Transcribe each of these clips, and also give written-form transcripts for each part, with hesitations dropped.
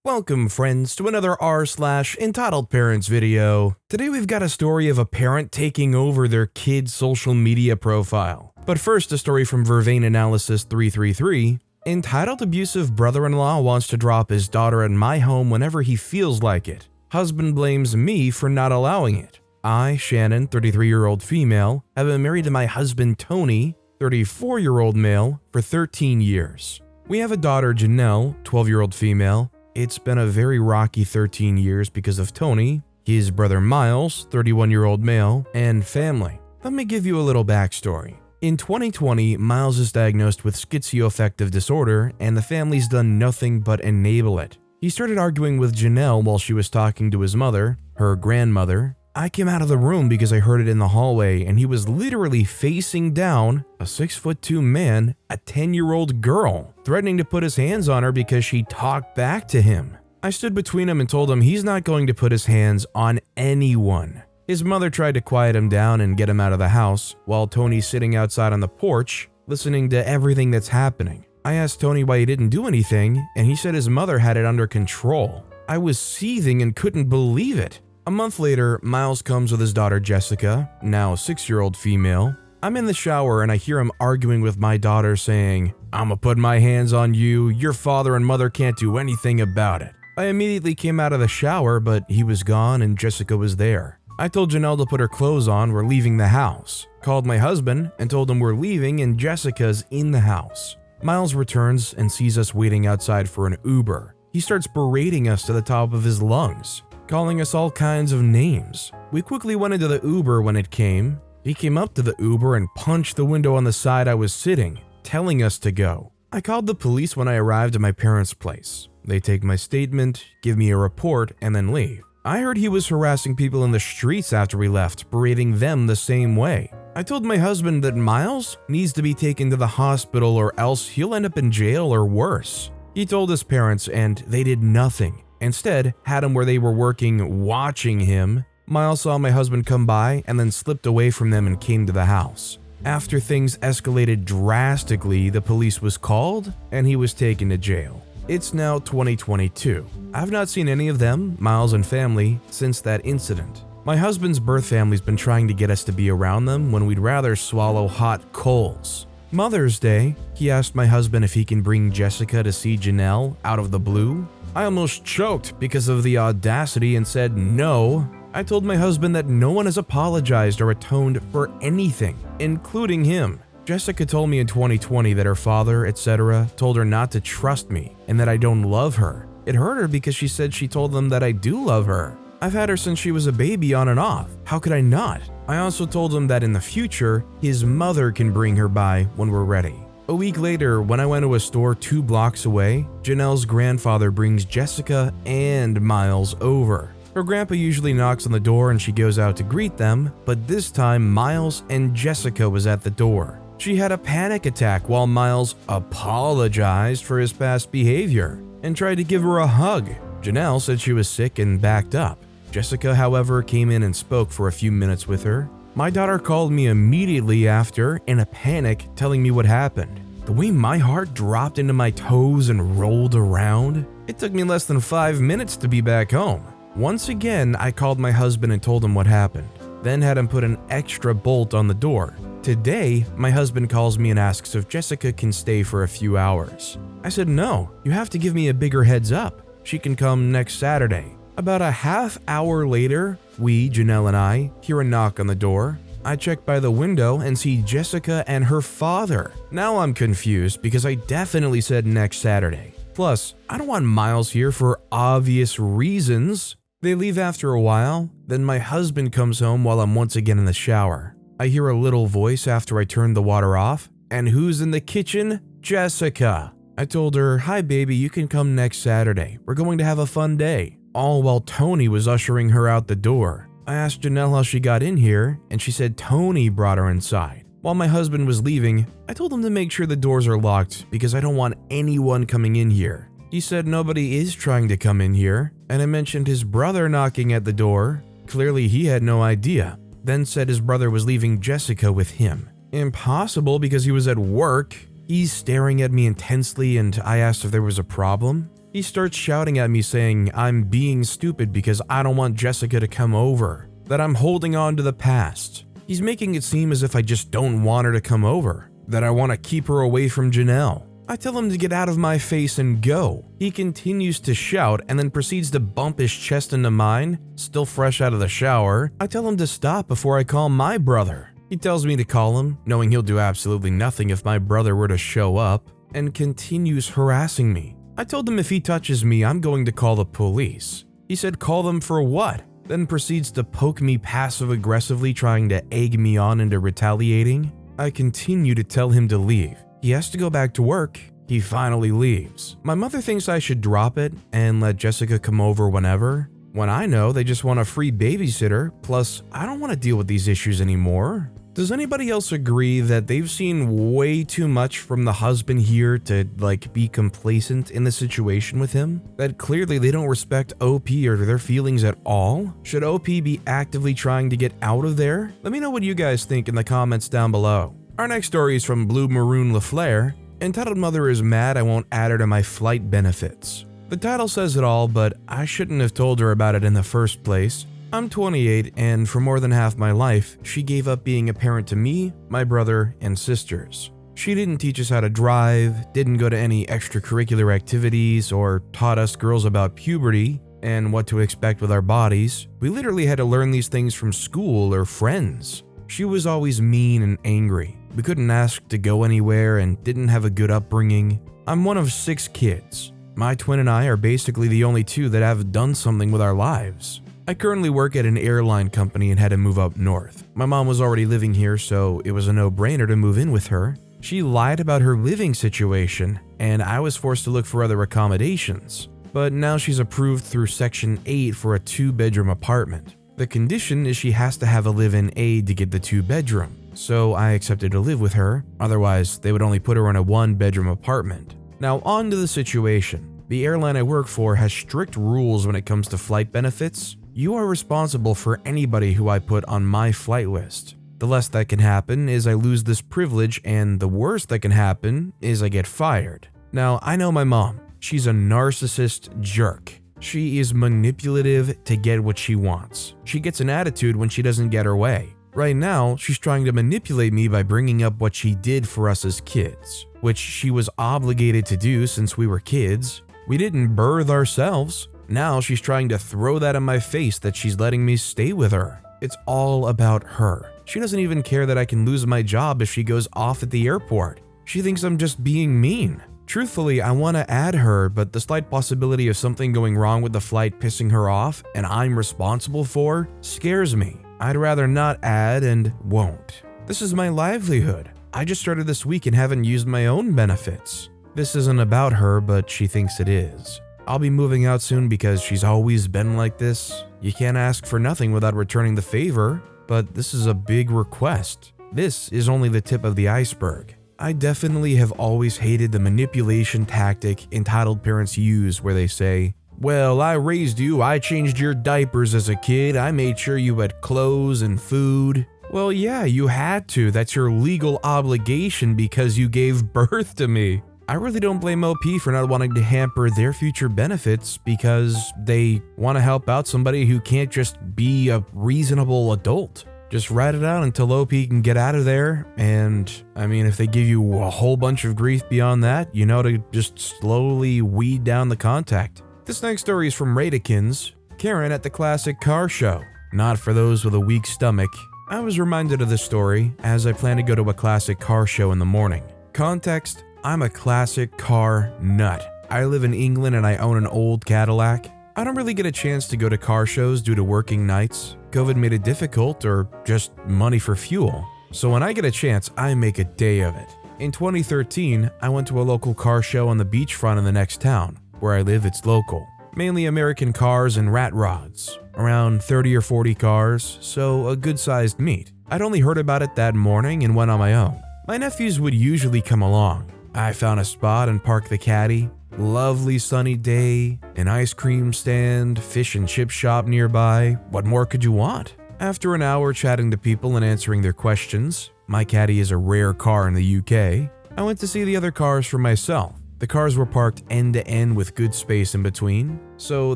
Welcome friends to another r/entitled parents video. Today we've got a story of a parent taking over their kid's social media profile. But first, a story from Vervain Analysis 333. Entitled abusive brother-in-law wants to drop his daughter at my home whenever he feels like it. Husband blames me for not allowing it. I, Shannon, 33-year-old female, have been married to my husband Tony, 34-year-old male, for 13 years. We have a daughter Janelle, 12-year-old female. It's been a very rocky 13 years because of Tony, his brother Miles, 31-year-old male, and family. Let me give you a little backstory. In 2020, Miles is diagnosed with schizoaffective disorder, and the family's done nothing but enable it. He started arguing with Janelle while she was talking to his mother, her grandmother. I came out of the room because I heard it in the hallway, and he was literally facing down a 6'2" man, a 10-year-old girl, threatening to put his hands on her because she talked back to him. I stood between him and told him he's not going to put his hands on anyone. His mother tried to quiet him down and get him out of the house, while Tony's sitting outside on the porch, listening to everything that's happening. I asked Tony why he didn't do anything, and he said his mother had it under control. I was seething and couldn't believe it. A month later, Miles comes with his daughter Jessica, now a 6-year-old female. I'm in the shower and I hear him arguing with my daughter saying, "I'ma put my hands on you, your father and mother can't do anything about it." I immediately came out of the shower, but he was gone and Jessica was there. I told Janelle to put her clothes on, we're leaving the house. Called my husband and told him we're leaving and Jessica's in the house. Miles returns and sees us waiting outside for an Uber. He starts berating us to the top of his lungs, calling us all kinds of names. We quickly went into the Uber when it came. He came up to the Uber and punched the window on the side I was sitting, telling us to go. I called the police when I arrived at my parents' place. They take my statement, give me a report, and then leave. I heard he was harassing people in the streets after we left, berating them the same way. I told my husband that Miles needs to be taken to the hospital or else he'll end up in jail or worse. He told his parents and they did nothing. Instead, had him where they were working, watching him. Miles saw my husband come by and then slipped away from them and came to the house. After things escalated drastically, the police was called and he was taken to jail. It's now 2022. I've not seen any of them, Miles and family, since that incident. My husband's birth family's been trying to get us to be around them when we'd rather swallow hot coals. Mother's Day, he asked my husband if he can bring Jessica to see Janelle out of the blue. I almost choked because of the audacity and said no. I told my husband that no one has apologized or atoned for anything, including him. Jessica told me in 2020 that her father, etc., told her not to trust me and that I don't love her. It hurt her because she said she told them that I do love her. I've had her since she was a baby on and off. How could I not? I also told him that in the future, his mother can bring her by when we're ready. A week later, when I went to a store 2 blocks away, Janelle's grandfather brings Jessica and Miles over. Her grandpa usually knocks on the door and she goes out to greet them, but this time Miles and Jessica was at the door. She had a panic attack while Miles apologized for his past behavior and tried to give her a hug. Janelle said she was sick and backed up. Jessica, however, came in and spoke for a few minutes with her. My daughter called me immediately after in a panic, telling me what happened. The way my heart dropped into my toes and rolled around, it took me less than 5 minutes to be back home. Once again, I called my husband and told him what happened, then had him put an extra bolt on the door. Today, my husband calls me and asks if Jessica can stay for a few hours. I said no, you have to give me a bigger heads up. She can come next Saturday. About a half hour later, we, Janelle and I, hear a knock on the door. I check by the window and see Jessica and her father. Now I'm confused because I definitely said next Saturday. Plus, I don't want Miles here for obvious reasons. They leave after a while, then my husband comes home while I'm once again in the shower. I hear a little voice after I turn the water off, and who's in the kitchen? Jessica. I told her, "Hi baby, you can come next Saturday. We're going to have a fun day." All while Tony was ushering her out the door. I asked Janelle how she got in here, and she said Tony brought her inside. While my husband was leaving, I told him to make sure the doors are locked because I don't want anyone coming in here. He said nobody is trying to come in here, and I mentioned his brother knocking at the door. Clearly he had no idea. Then said his brother was leaving Jessica with him. Impossible because he was at work. He's staring at me intensely and I asked if there was a problem. He starts shouting at me saying I'm being stupid because I don't want Jessica to come over, that I'm holding on to the past. He's making it seem as if I just don't want her to come over, that I want to keep her away from Janelle. I tell him to get out of my face and go. He continues to shout and then proceeds to bump his chest into mine, still fresh out of the shower. I tell him to stop before I call my brother. He tells me to call him, knowing he'll do absolutely nothing if my brother were to show up, and continues harassing me. I told him if he touches me, I'm going to call the police. He said call them for what? Then proceeds to poke me passive-aggressively, trying to egg me on into retaliating. I continue to tell him to leave. He has to go back to work. He finally leaves. My mother thinks I should drop it and let Jessica come over whenever, when I know they just want a free babysitter, plus I don't want to deal with these issues anymore. Does anybody else agree that they've seen way too much from the husband here to be complacent in the situation with him? That clearly they don't respect OP or their feelings at all? Should OP be actively trying to get out of there? Let me know what you guys think in the comments down below. Our next story is from Blue Maroon LaFleur. Entitled Mother is mad I won't add her to my flight benefits. The title says it all, but I shouldn't have told her about it in the first place. I'm 28, and for more than half my life, she gave up being a parent to me, my brother, and sisters. She didn't teach us how to drive, didn't go to any extracurricular activities, or taught us girls about puberty and what to expect with our bodies. We literally had to learn these things from school or friends. She was always mean and angry. We couldn't ask to go anywhere and didn't have a good upbringing. I'm one of 6 kids. My twin and I are basically the only 2 that have done something with our lives. I currently work at an airline company and had to move up north. My mom was already living here, so it was a no-brainer to move in with her. She lied about her living situation, and I was forced to look for other accommodations. But now she's approved through Section 8 for a 2-bedroom apartment. The condition is she has to have a live-in aide to get the 2-bedroom, so I accepted to live with her, otherwise they would only put her in a 1-bedroom apartment. Now on to the situation. The airline I work for has strict rules when it comes to flight benefits. You are responsible for anybody who I put on my flight list. The less that can happen is I lose this privilege, and the worst that can happen is I get fired. Now, I know my mom. She's a narcissist jerk. She is manipulative to get what she wants. She gets an attitude when she doesn't get her way. Right now, she's trying to manipulate me by bringing up what she did for us as kids, which she was obligated to do since we were kids. We didn't birth ourselves. Now she's trying to throw that in my face that she's letting me stay with her. It's all about her. She doesn't even care that I can lose my job if she goes off at the airport. She thinks I'm just being mean. Truthfully, I want to add her, but the slight possibility of something going wrong with the flight pissing her off and I'm responsible for scares me. I'd rather not add and won't. This is my livelihood. I just started this week and haven't used my own benefits. This isn't about her, but she thinks it is. I'll be moving out soon because she's always been like this. You can't ask for nothing without returning the favor, but this is a big request. This is only the tip of the iceberg. I definitely have always hated the manipulation tactic entitled parents use where they say, well, I raised you, I changed your diapers as a kid, I made sure you had clothes and food. Well, yeah, you had to. That's your legal obligation because you gave birth to me. I really don't blame OP for not wanting to hamper their future benefits because they want to help out somebody who can't just be a reasonable adult. Just ride it out until OP can get out of there, and if they give you a whole bunch of grief beyond that, you know to just slowly weed down the contact. This next story is from Radikins. Karen at the classic car show. Not for those with a weak stomach. I was reminded of this story as I plan to go to a classic car show in the morning. Context: I'm a classic car nut. I live in England and I own an old Cadillac. I don't really get a chance to go to car shows due to working nights. COVID made it difficult, or just money for fuel. So when I get a chance, I make a day of it. In 2013, I went to a local car show on the beachfront in the next town. Where I live, it's local. Mainly American cars and rat rods. Around 30 or 40 cars, so a good-sized meet. I'd only heard about it that morning and went on my own. My nephews would usually come along. I found a spot and parked the caddy. Lovely sunny day, an ice cream stand, fish and chip shop nearby. What more could you want? After an hour chatting to people and answering their questions, my caddy is a rare car in the UK, I went to see the other cars for myself. The cars were parked end to end with good space in between, so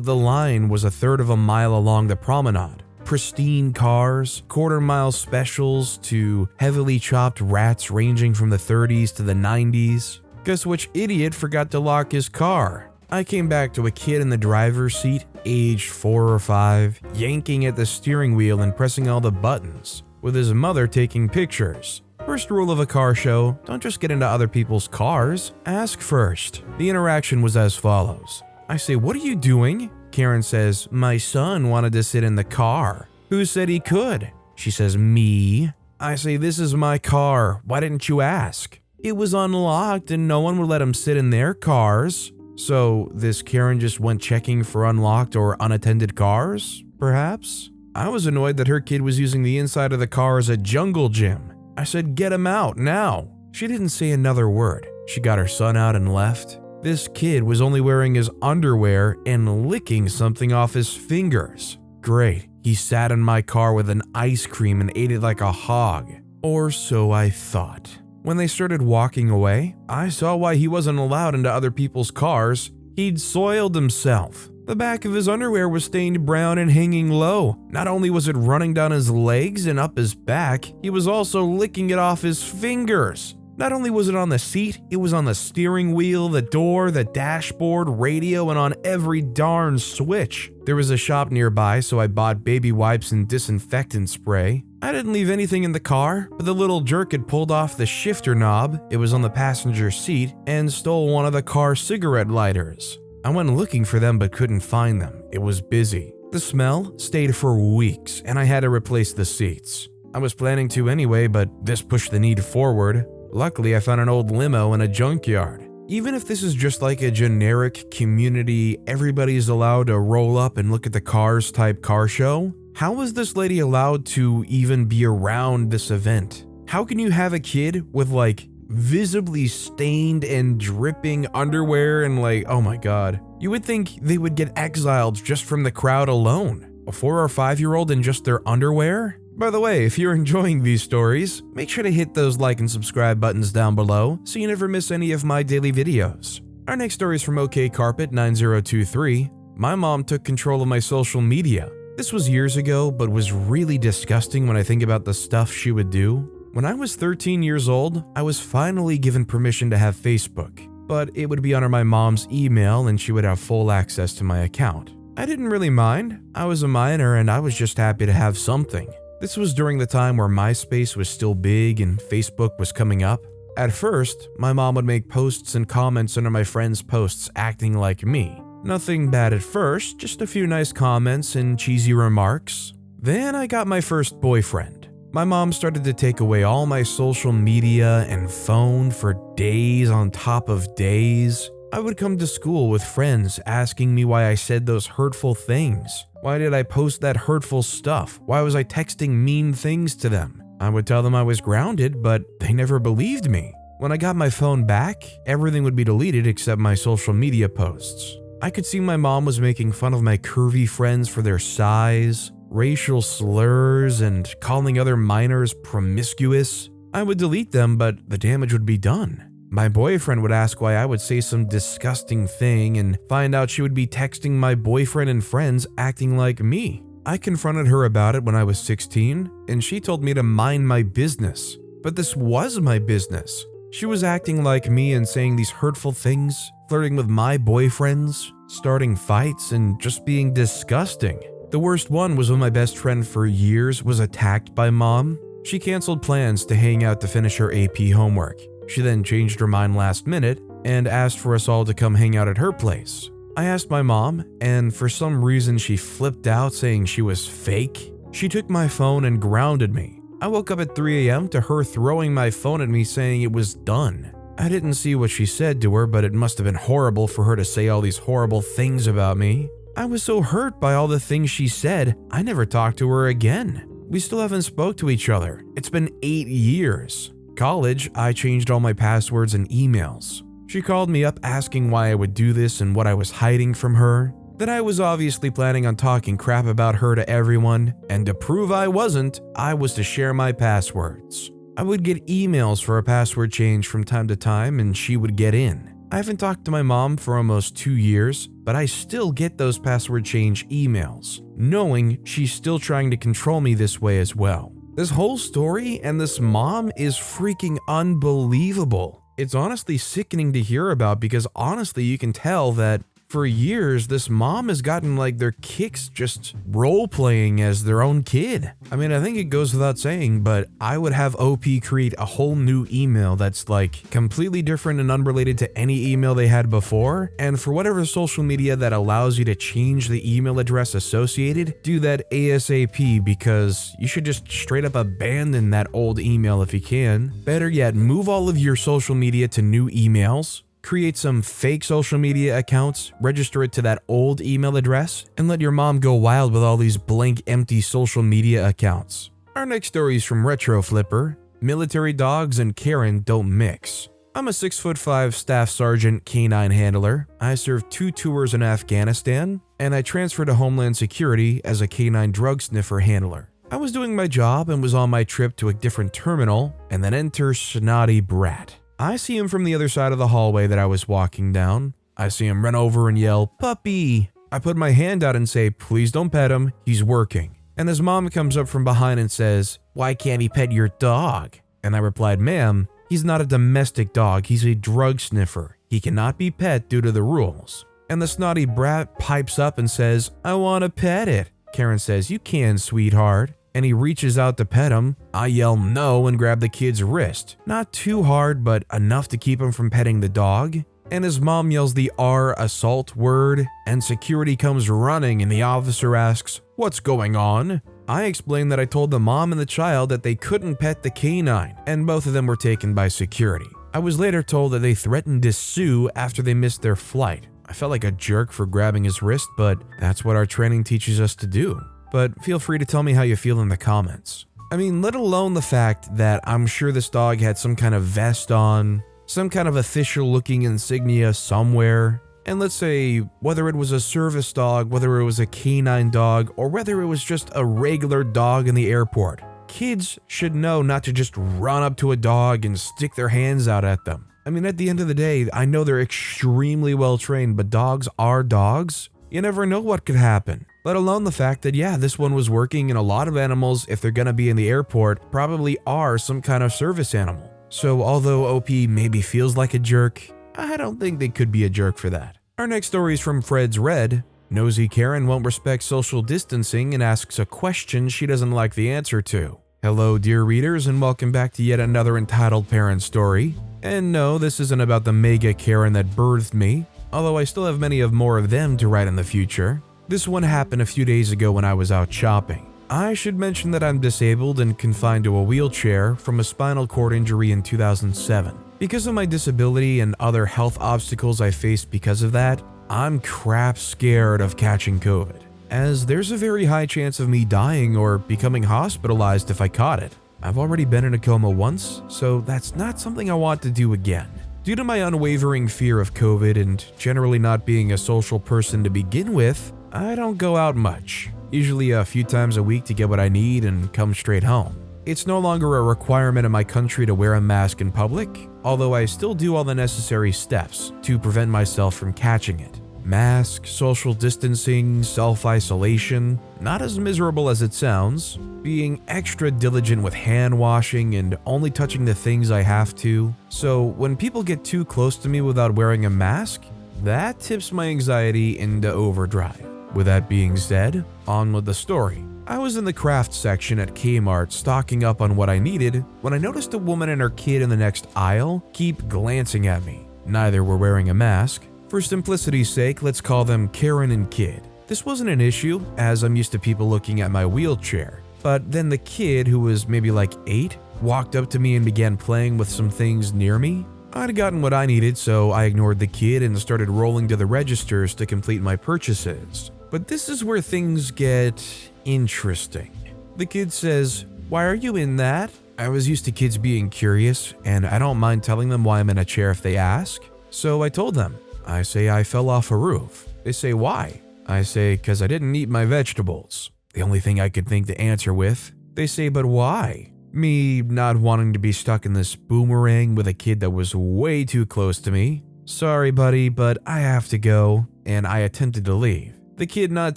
the line was a third of a mile along the promenade. Pristine cars, quarter-mile specials to heavily chopped rats ranging from the 30s to the 90s. Guess which idiot forgot to lock his car? I came back to a kid in the driver's seat, aged 4 or 5, yanking at the steering wheel and pressing all the buttons, with his mother taking pictures. First rule of a car show, don't just get into other people's cars, ask first. The interaction was as follows. I say, "What are you doing?" Karen says, "My son wanted to sit in the car." "Who said he could?" She says, "Me." I say, "This is my car. Why didn't you ask?" "It was unlocked and no one would let him sit in their cars." So this Karen just went checking for unlocked or unattended cars, perhaps? I was annoyed that her kid was using the inside of the car as a jungle gym. I said, "Get him out, now." She didn't say another word. She got her son out and left. This kid was only wearing his underwear and licking something off his fingers. Great, he sat in my car with an ice cream and ate it like a hog. Or so I thought. When they started walking away, I saw why he wasn't allowed into other people's cars. He'd soiled himself. The back of his underwear was stained brown and hanging low. Not only was it running down his legs and up his back, he was also licking it off his fingers. Not only was it on the seat, it was on the steering wheel, the door, the dashboard, radio, and on every darn switch. There was a shop nearby, so I bought baby wipes and disinfectant spray. I didn't leave anything in the car, but the little jerk had pulled off the shifter knob, it was on the passenger seat, and stole one of the car's cigarette lighters. I went looking for them but couldn't find them. It was busy. The smell stayed for weeks, and I had to replace the seats. I was planning to anyway, but this pushed the need forward. Luckily, I found an old limo in a junkyard. Even if this is just like a generic community, everybody's allowed to roll up and look at the cars type car show, how was this lady allowed to even be around this event? How can you have a kid with like visibly stained and dripping underwear and like, oh my god. You would think they would get exiled just from the crowd alone. A 4 or 5-year-old in just their underwear? By the way, if you're enjoying these stories, make sure to hit those like and subscribe buttons down below so you never miss any of my daily videos. Our next story is from OK Carpet 9023. My mom took control of my social media. This was years ago, but was really disgusting when I think about the stuff she would do. When I was 13 years old, I was finally given permission to have Facebook, but it would be under my mom's email and she would have full access to my account. I didn't really mind. I was a minor and I was just happy to have something. This was during the time where MySpace was still big and Facebook was coming up. At first, my mom would make posts and comments under my friends' posts acting like me. Nothing bad at first, just a few nice comments and cheesy remarks. Then I got my first boyfriend. My mom started to take away all my social media and phone for days on top of days. I would come to school with friends asking me why I said those hurtful things. Why did I post that hurtful stuff? Why was I texting mean things to them? I would tell them I was grounded, but they never believed me. When I got my phone back, everything would be deleted except my social media posts. I could see my mom was making fun of my curvy friends for their size, racial slurs, and calling other minors promiscuous. I would delete them, but the damage would be done. My boyfriend would ask why I would say some disgusting thing and find out she would be texting my boyfriend and friends acting like me. I confronted her about it when I was 16, and she told me to mind my business. But this was my business. She was acting like me and saying these hurtful things, flirting with my boyfriends, starting fights, and just being disgusting. The worst one was when my best friend for years was attacked by mom. She canceled plans to hang out to finish her AP homework. She then changed her mind last minute and asked for us all to come hang out at her place. I asked my mom, and for some reason she flipped out saying she was fake. She took my phone and grounded me. I woke up at 3 a.m. to her throwing my phone at me saying it was done. I didn't see what she said to her, but it must have been horrible for her to say all these horrible things about me. I was so hurt by all the things she said, I never talked to her again. We still haven't spoke to each other. It's been 8 years. College, I changed all my passwords and emails. She called me up asking why I would do this and what I was hiding from her. That I was obviously planning on talking crap about her to everyone, and to prove I wasn't, I was to share my passwords. I would get emails for a password change from time to time and she would get in. I haven't talked to my mom for almost 2 years, but I still get those password change emails, knowing she's still trying to control me this way as well. This whole story and this mom is freaking unbelievable. It's honestly sickening to hear about because honestly you can tell that for years, this mom has gotten like their kicks just role-playing as their own kid. I mean, I think it goes without saying, but I would have OP create a whole new email that's like completely different and unrelated to any email they had before. And for whatever social media that allows you to change the email address associated, do that ASAP because you should just straight up abandon that old email if you can. Better yet, move all of your social media to new emails. Create some fake social media accounts, register it to that old email address, and let your mom go wild with all these blank, empty social media accounts. Our next story is from Retro Flipper. Military dogs and Karen don't mix. I'm a 6'5" staff sergeant canine handler. I served 2 tours in Afghanistan, and I transferred to Homeland Security as a canine drug sniffer handler. I was doing my job and was on my trip to a different terminal, and then enter Snotty Brat. I see him from the other side of the hallway that I was walking down. I see him run over and yell, "Puppy!" I put my hand out and say, "Please don't pet him, he's working." And his mom comes up from behind and says, "Why can't he pet your dog?" And I replied, "Ma'am, he's not a domestic dog, he's a drug sniffer. He cannot be pet due to the rules." And the snotty brat pipes up and says, "I want to pet it." Karen says, "You can, sweetheart." And he reaches out to pet him. I yell no and grab the kid's wrist. Not too hard, but enough to keep him from petting the dog. And his mom yells the R assault word, and security comes running and the officer asks, "What's going on?" I explained that I told the mom and the child that they couldn't pet the canine, and both of them were taken by security. I was later told that they threatened to sue after they missed their flight. I felt like a jerk for grabbing his wrist, but that's what our training teaches us to do. But feel free to tell me how you feel in the comments. I mean, let alone the fact that I'm sure this dog had some kind of vest on, some kind of official looking insignia somewhere. And let's say whether it was a service dog, whether it was a canine dog, or whether it was just a regular dog in the airport. Kids should know not to just run up to a dog and stick their hands out at them. I mean, at the end of the day, I know they're extremely well trained, but dogs are dogs. You never know what could happen. Let alone the fact that, yeah, this one was working, and a lot of animals, if they're gonna be in the airport, probably are some kind of service animal. So although OP maybe feels like a jerk, I don't think they could be a jerk for that. Our next story is from Fred's Red. Nosy Karen won't respect social distancing and asks a question she doesn't like the answer to. Hello, dear readers, and welcome back to yet another Entitled Parent story. And no, this isn't about the mega Karen that birthed me, although I still have many more of them to write in the future. This one happened a few days ago when I was out shopping. I should mention that I'm disabled and confined to a wheelchair from a spinal cord injury in 2007. Because of my disability and other health obstacles I faced because of that, I'm crap scared of catching COVID, as there's a very high chance of me dying or becoming hospitalized if I caught it. I've already been in a coma once, so that's not something I want to do again. Due to my unwavering fear of COVID and generally not being a social person to begin with, I don't go out much, usually a few times a week to get what I need and come straight home. It's no longer a requirement in my country to wear a mask in public, although I still do all the necessary steps to prevent myself from catching it. Mask, social distancing, self-isolation, not as miserable as it sounds, being extra diligent with hand washing and only touching the things I have to. So when people get too close to me without wearing a mask, that tips my anxiety into overdrive. With that being said, on with the story. I was in the craft section at Kmart stocking up on what I needed when I noticed a woman and her kid in the next aisle keep glancing at me. Neither were wearing a mask. For simplicity's sake, let's call them Karen and Kid. This wasn't an issue, as I'm used to people looking at my wheelchair. But then the kid, who was maybe like 8, walked up to me and began playing with some things near me. I'd gotten what I needed, so I ignored the kid and started rolling to the registers to complete my purchases. But this is where things get interesting. The kid says, "Why are you in that?" I was used to kids being curious, and I don't mind telling them why I'm in a chair if they ask. So I told them. I say I fell off a roof. They say, "Why?" I say, "'Cause I didn't eat my vegetables." The only thing I could think to answer with. They say, "But why?" Me not wanting to be stuck in this boomerang with a kid that was way too close to me. "Sorry, buddy, but I have to go," and I attempted to leave. The kid, not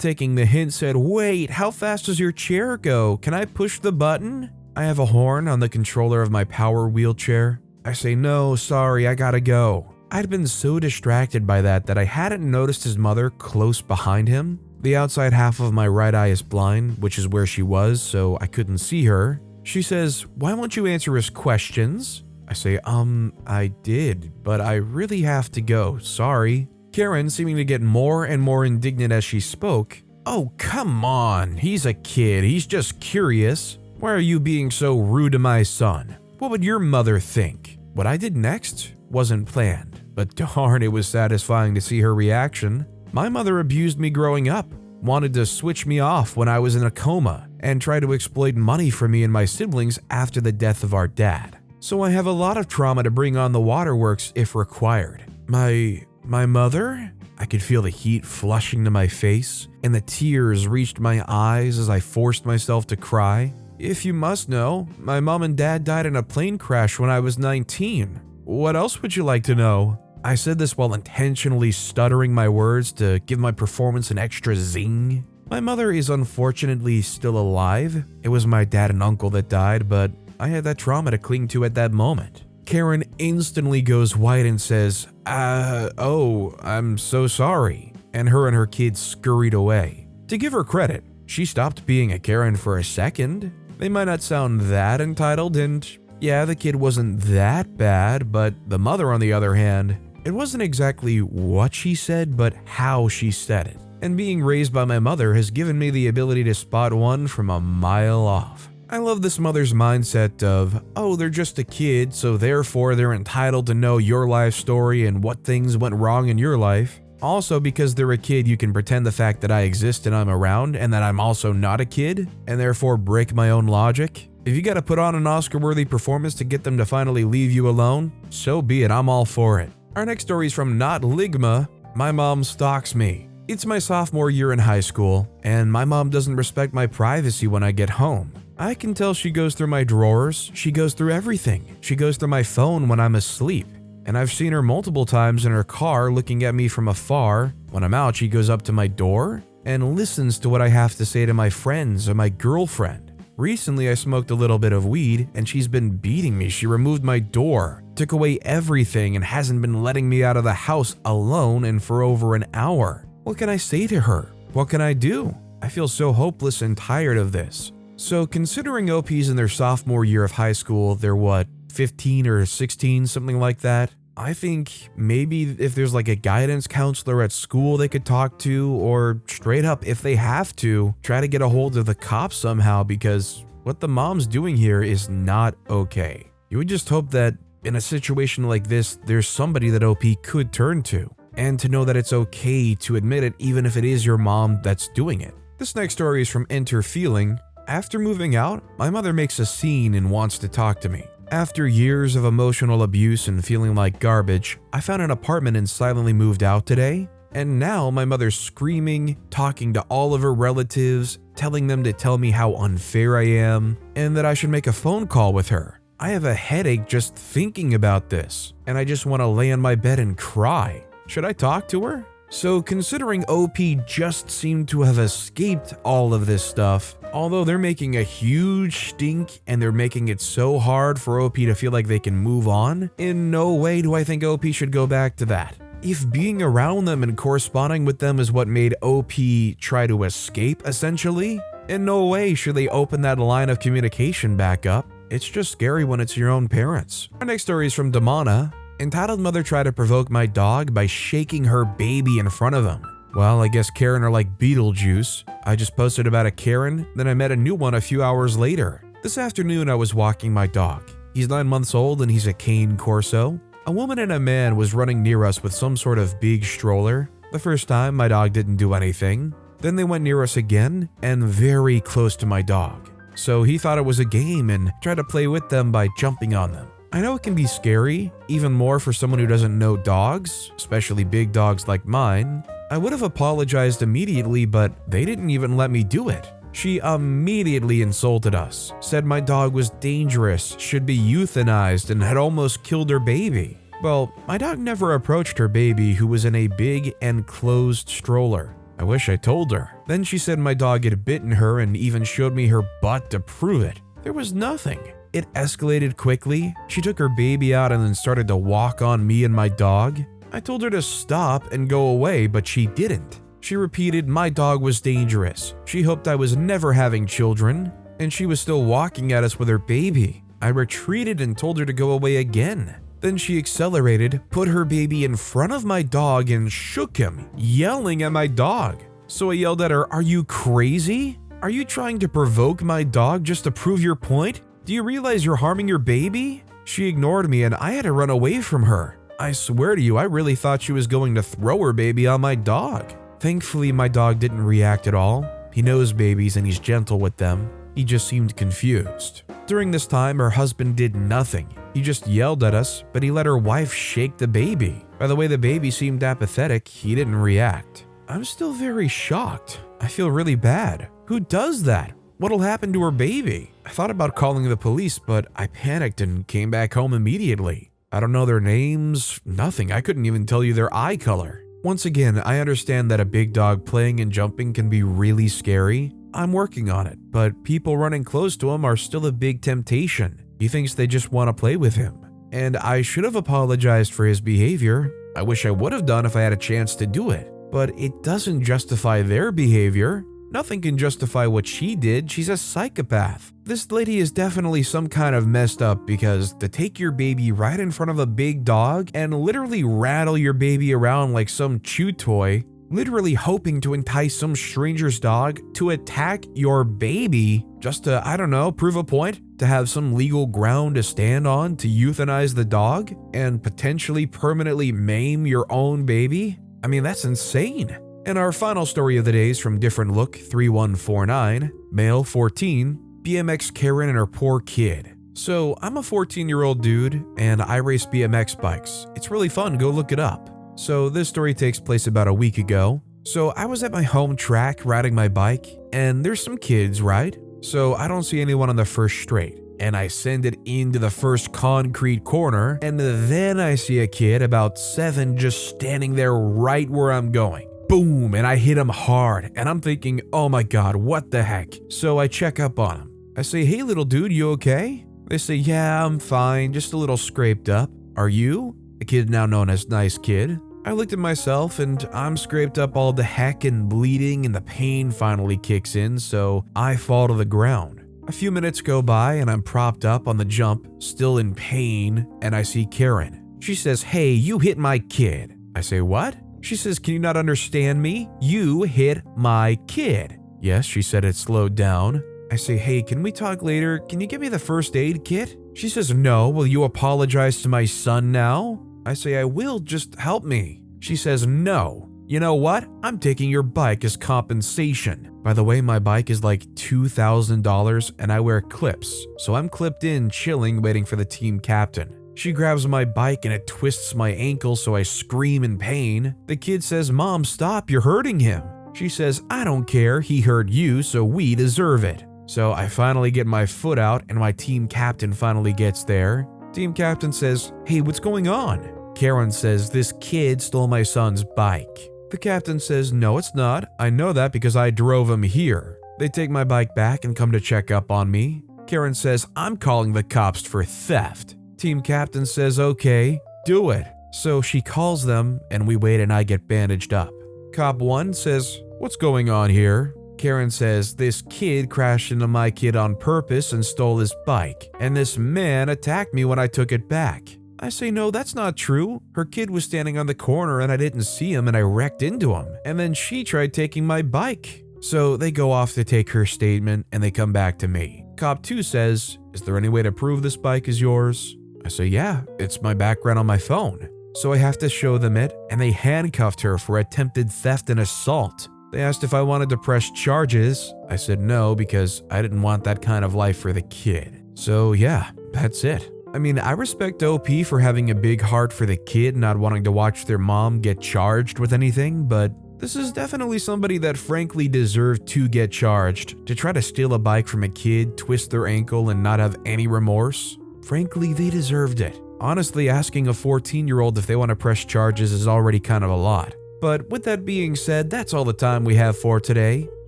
taking the hint, said, "Wait, how fast does your chair go? Can I push the button?" I have a horn on the controller of my power wheelchair. I say, "No, sorry, I gotta go." I'd been so distracted by that I hadn't noticed his mother close behind him. The outside half of my right eye is blind, which is where she was, so I couldn't see her. She says, "Why won't you answer his questions?" I say, I did, but I really have to go, sorry." Karen, seeming to get more and more indignant as she spoke, "Oh, come on, he's a kid, he's just curious. Why are you being so rude to my son? What would your mother think?" What I did next wasn't planned, but darn, it was satisfying to see her reaction. My mother abused me growing up, wanted to switch me off when I was in a coma, and tried to exploit money from me and my siblings after the death of our dad. So I have a lot of trauma to bring on the waterworks if required. My mother? I could feel the heat flushing to my face, and the tears reached my eyes as I forced myself to cry. "If you must know, my mom and dad died in a plane crash when I was 19. What else would you like to know?" I said this while intentionally stuttering my words to give my performance an extra zing. My mother is unfortunately still alive. It was my dad and uncle that died, but I had that trauma to cling to at that moment. Karen instantly goes white and says, "Oh, I'm so sorry," and her kids scurried away. To give her credit, she stopped being a Karen for a second. They might not sound that entitled, and yeah, the kid wasn't that bad, but the mother, on the other hand, it wasn't exactly what she said, but how she said it. And being raised by my mother has given me the ability to spot one from a mile off. I love this mother's mindset of, oh, they're just a kid, so therefore they're entitled to know your life story and what things went wrong in your life. Also, because they're a kid, you can pretend the fact that I exist and I'm around and that I'm also not a kid, and therefore break my own logic. If you gotta put on an Oscar-worthy performance to get them to finally leave you alone, so be it, I'm all for it. Our next story is from Not Ligma. My mom stalks me. It's my sophomore year in high school, and my mom doesn't respect my privacy when I get home. I can tell she goes through my drawers, she goes through everything. She goes through my phone when I'm asleep. And I've seen her multiple times in her car looking at me from afar. When I'm out, she goes up to my door and listens to what I have to say to my friends or my girlfriend. Recently, I smoked a little bit of weed and she's been beating me. She removed my door, took away everything, and hasn't been letting me out of the house alone and for over an hour. What can I say to her? What can I do? I feel so hopeless and tired of this. So considering OP's in their sophomore year of high school, they're what, 15 or 16, something like that? I think maybe if there's like a guidance counselor at school they could talk to, or straight up, if they have to, try to get a hold of the cops somehow, because what the mom's doing here is not okay. You would just hope that in a situation like this, there's somebody that OP could turn to, and to know that it's okay to admit it even if it is your mom that's doing it. This next story is from Enter Feeling. After moving out, my mother makes a scene and wants to talk to me. After years of emotional abuse and feeling like garbage, I found an apartment and silently moved out today. And now my mother's screaming, talking to all of her relatives, telling them to tell me how unfair I am, and that I should make a phone call with her. I have a headache just thinking about this, and I just want to lay on my bed and cry. Should I talk to her? So considering OP just seemed to have escaped all of this stuff, although they're making a huge stink and they're making it so hard for OP to feel like they can move on, in no way do I think OP should go back to that. If being around them and corresponding with them is what made OP try to escape, essentially, in no way should they open that line of communication back up. It's just scary when it's your own parents. Our next story is from Damana. Entitled mother tried to provoke my dog by shaking her baby in front of him. Well, I guess Karen are like Beetlejuice. I just posted about a Karen, then I met a new one a few hours later. This afternoon I was walking my dog. He's 9 months old and he's a cane corso. A woman and a man was running near us with some sort of big stroller. The first time my dog didn't do anything. Then they went near us again and very close to my dog. So he thought it was a game and tried to play with them by jumping on them. I know it can be scary, even more for someone who doesn't know dogs, especially big dogs like mine. I would have apologized immediately, but they didn't even let me do it. She immediately insulted us, said my dog was dangerous, should be euthanized, and had almost killed her baby. Well, my dog never approached her baby, who was in a big enclosed stroller. I wish I told her. Then she said my dog had bitten her and even showed me her butt to prove it. There was nothing. It escalated quickly. She took her baby out and then started to walk on me and my dog. I told her to stop and go away, but she didn't. She repeated my dog was dangerous. She hoped I was never having children, and she was still walking at us with her baby. I retreated and told her to go away again. Then she accelerated, put her baby in front of my dog and shook him, yelling at my dog. So I yelled at her, "Are you crazy? Are you trying to provoke my dog just to prove your point? Do you realize you're harming your baby?" She ignored me and I had to run away from her. I swear to you, I really thought she was going to throw her baby on my dog. Thankfully, my dog didn't react at all. He knows babies and he's gentle with them. He just seemed confused. During this time, her husband did nothing. He just yelled at us, but he let her wife shake the baby. By the way the baby seemed apathetic, he didn't react. I'm still very shocked. I feel really bad. Who does that? What'll happen to her baby? I thought about calling the police, but I panicked and came back home immediately. I don't know their names, nothing. I couldn't even tell you their eye color. Once again, I understand that a big dog playing and jumping can be really scary. I'm working on it, but people running close to him are still a big temptation. He thinks they just want to play with him. And I should have apologized for his behavior. I wish I would have done if I had a chance to do it. But it doesn't justify their behavior. Nothing can justify what she did. She's a psychopath. This lady is definitely some kind of messed up, because to take your baby right in front of a big dog and literally rattle your baby around like some chew toy, literally hoping to entice some stranger's dog to attack your baby just to, I don't know, prove a point, to have some legal ground to stand on to euthanize the dog and potentially permanently maim your own baby? I mean, that's insane. And our final story of the day is from Different Look 3149, male 14, BMX Karen and her poor kid. So I'm a 14-year-old dude and I race BMX bikes. It's really fun, go look it up. So this story takes place about a week ago. So I was at my home track riding my bike and there's some kids, right? So I don't see anyone on the first straight. And I send it into the first concrete corner and then I see a kid about 7 just standing there right where I'm going. Boom, and I hit him hard, and I'm thinking, oh my god, what the heck? So I check up on him. I say, hey little dude, you okay? They say, yeah, I'm fine, just a little scraped up. Are you? The kid now known as Nice Kid. I looked at myself and I'm scraped up all the heck and bleeding and the pain finally kicks in, so I fall to the ground. A few minutes go by and I'm propped up on the jump, still in pain, and I see Karen. She says, hey, you hit my kid. I say, what? She says, can you not understand me? You hit my kid. Yes, she said it slowed down. I say, hey, can we talk later? Can you give me the first aid kit? She says, no, will you apologize to my son now? I say, I will, just help me. She says, no. You know what? I'm taking your bike as compensation. By the way, my bike is like $2,000 and I wear clips. So I'm clipped in, chilling, waiting for the team captain. She grabs my bike and it twists my ankle, so I scream in pain. The kid says, Mom, stop, you're hurting him. She says, I don't care, he hurt you, so we deserve it. So I finally get my foot out and my team captain finally gets there. Team captain says, hey, what's going on? Karen says, this kid stole my son's bike. The captain says, no, it's not. I know that because I drove him here. They take my bike back and come to check up on me. Karen says, I'm calling the cops for theft. Team captain says, okay, do it. So she calls them and we wait and I get bandaged up. Cop 1 says, what's going on here? Karen says, this kid crashed into my kid on purpose and stole his bike, and this man attacked me when I took it back. I say, no, that's not true. Her kid was standing on the corner and I didn't see him and I wrecked into him. And then she tried taking my bike. So they go off to take her statement and they come back to me. Cop 2 says, is there any way to prove this bike is yours? I say, yeah, it's my background on my phone. So I have to show them it, and they handcuffed her for attempted theft and assault. They asked if I wanted to press charges. I said no, because I didn't want that kind of life for the kid. So yeah, that's it. I mean, I respect OP for having a big heart for the kid, not wanting to watch their mom get charged with anything, but this is definitely somebody that frankly deserved to get charged. To try to steal a bike from a kid, twist their ankle, and not have any remorse. Frankly, they deserved it. Honestly, asking a 14-year-old if they want to press charges is already kind of a lot. But with that being said, that's all the time we have for today.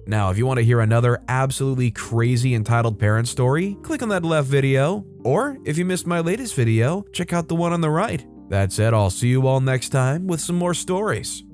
Now, if you want to hear another absolutely crazy entitled parent story, click on that left video. Or, if you missed my latest video, check out the one on the right. That said, I'll see you all next time with some more stories.